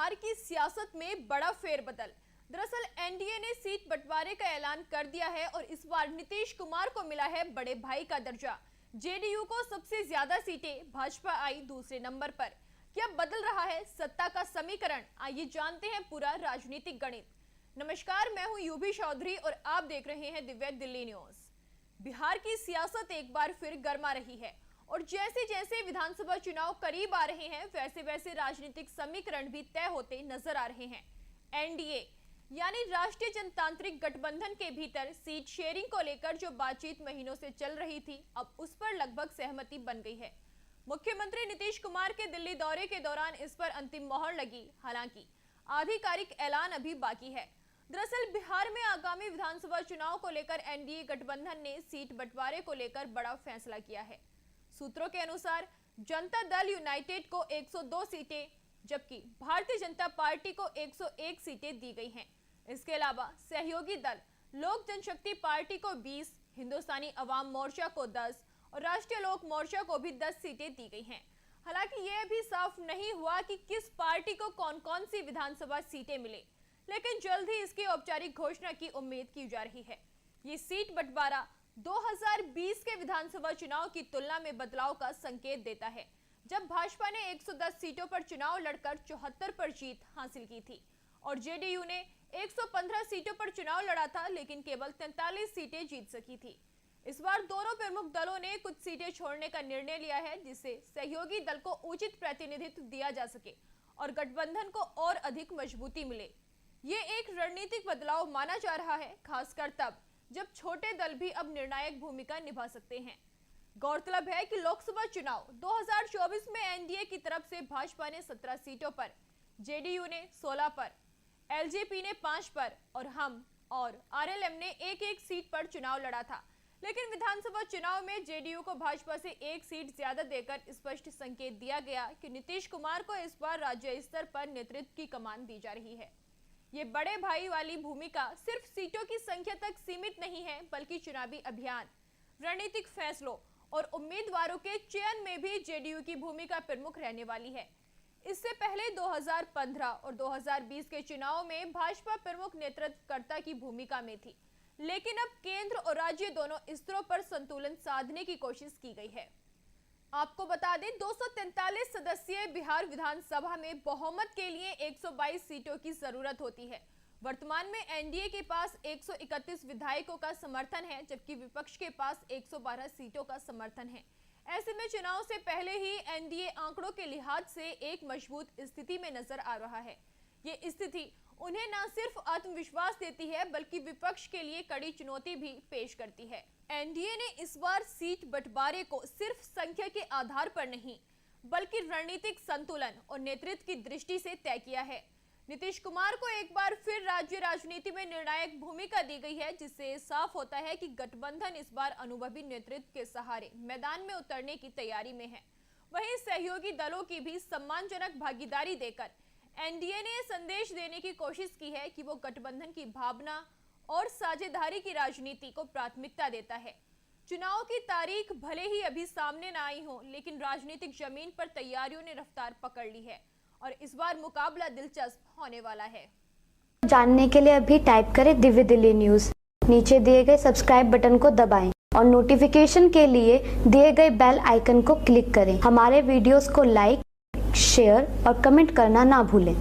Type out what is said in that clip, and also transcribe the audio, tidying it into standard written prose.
बिहार की सियासत में बड़ा फेरबदल। दरअसल एनडीए ने सीट बंटवारे का ऐलान कर दिया है और इस बार नीतीश कुमार को मिला है बड़े भाई का दर्जा। जेडीयू को सबसे ज्यादा सीटें, भाजपा आई दूसरे नंबर पर। क्या बदल रहा है सत्ता का समीकरण? आइए जानते हैं पूरा राजनीतिक गणित। नमस्कार, मैं हूं यूभी चौधरी और आप देख रहे हैं दिव्य दिल्ली न्यूज। बिहार की सियासत एक बार फिर गर्मा रही है और जैसे जैसे विधानसभा चुनाव करीब आ रहे हैं वैसे वैसे राजनीतिक समीकरण भी तय होते नजर आ रहे हैं। एनडीए यानी राष्ट्रीय जनतांत्रिक गठबंधन के भीतर सीट शेयरिंग को लेकर जो बातचीत महीनों से चल रही थी, अब उस पर लगभग सहमति बन गई है। मुख्यमंत्री नीतीश कुमार के दिल्ली दौरे के दौरान इस पर अंतिम मोहर लगी, हालांकि आधिकारिक ऐलान अभी बाकी है। दरअसल बिहार में आगामी विधानसभा चुनाव को लेकर एनडीए गठबंधन ने सीट बंटवारे को लेकर बड़ा फैसला किया है। सूत्रों के अनुसार जनता दल यूनाइटेड को 102 सीटें जबकि भारतीय जनता पार्टी को 101 सीटें दी गई हैं। इसके अलावा सहयोगी दल लोक जनशक्ति पार्टी को 20, हिंदुस्तानी अवाम मोर्चा को 10 और राष्ट्रीय लोक मोर्चा को भी 10 सीटें दी गई हैं। हालांकि यह भी साफ नहीं हुआ कि किस पार्टी को कौन कौन सी विधानसभा सीटें मिले, लेकिन जल्द ही इसकी औपचारिक घोषणा की उम्मीद की जा रही है। ये सीट बंटवारा 2020 के विधानसभा चुनाव की तुलना में बदलाव का संकेत देता है, जब भाजपा ने 110 सीटों पर चुनाव लड़कर 74 पर जीत हासिल की थी और जेडीयू ने 115 सीटों पर चुनाव लड़ा था, लेकिन केवल 43 सीटें जीत सकी थी। इस बार दोनों प्रमुख दलों ने कुछ सीटें छोड़ने का निर्णय लिया है, जिससे सहयोगी दल को उचित प्रतिनिधित्व दिया जा सके और गठबंधन को और अधिक मजबूती मिले। ये एक रणनीतिक बदलाव माना जा रहा है, खासकर तब जब छोटे दल भी अब निर्णायक भूमिका निभा सकते हैं। गौरतलब है कि लोकसभा चुनाव 2024 में एनडीए की तरफ से भाजपा ने 17 सीटों पर, जेडीयू ने 16 पर, एलजेपी ने 5 पर और हम और आरएलएम ने एक सीट पर चुनाव लड़ा था। लेकिन विधानसभा चुनाव में जेडीयू को भाजपा से एक सीट ज्यादा देकर स्पष्ट संकेत दिया गया कि नीतीश कुमार को इस बार राज्य स्तर पर नेतृत्व की कमान दी जा रही है। ये बड़े भाई वाली भूमिका सिर्फ सीटों की संख्या तक सीमित नहीं है, बल्कि चुनावी अभियान, रणनीतिक फैसलों और उम्मीदवारों के चयन में भी जेडीयू की भूमिका प्रमुख रहने वाली है। इससे पहले 2015 और 2020 के चुनाव में भाजपा प्रमुख नेतृत्वकर्ता की भूमिका में थी, लेकिन अब केंद्र और राज्य दोनों स्तरों पर संतुलन साधने की कोशिश की गई है। आपको बता दें, 243 सदस्यीय बिहार विधानसभा में बहुमत के लिए 122 सीटों की जरूरत होती है। वर्तमान में एनडीए के पास 131 विधायकों का समर्थन है, जबकि विपक्ष के पास 112 सीटों का समर्थन है। ऐसे में चुनाव से पहले ही एनडीए आंकड़ों के लिहाज से एक मजबूत स्थिति में नजर आ रहा है। ये स्थिति उन्हें न सिर्फ आत्मविश्वास देती है, बल्कि विपक्ष के लिए कड़ी चुनौती भी पेश करती है। एनडीए ने इस बार सीट बंटवारे को सिर्फ संख्या के आधार पर नहीं, बल्कि रणनीतिक संतुलन और नेतृत्व की दृष्टि से तय किया है। नीतीश कुमार को एक बार फिर राज्य राजनीति में निर्णायक भूमिका दी गई है, जिससे साफ होता है कि गठबंधन इस बार अनुभवी नेतृत्व के सहारे मैदान में उतरने की तैयारी में है। वहीं सहयोगी दलों की भी सम्मानजनक भागीदारी देकर एनडीए ने संदेश देने की कोशिश की है कि वो गठबंधन की भावना और साझेदारी की राजनीति को प्राथमिकता देता है। चुनाव की तारीख भले ही अभी सामने न आई हो, लेकिन राजनीतिक जमीन पर तैयारियों ने रफ्तार पकड़ ली है और इस बार मुकाबला दिलचस्प होने वाला है। जानने के लिए अभी टाइप करें दिव्य दिल्ली न्यूज। नीचे दिए गए सब्सक्राइब बटन को दबाएं और नोटिफिकेशन के लिए दिए गए बेल आइकन को क्लिक करें। हमारे वीडियोस को लाइक, शेयर और कमेंट करना ना भूलें।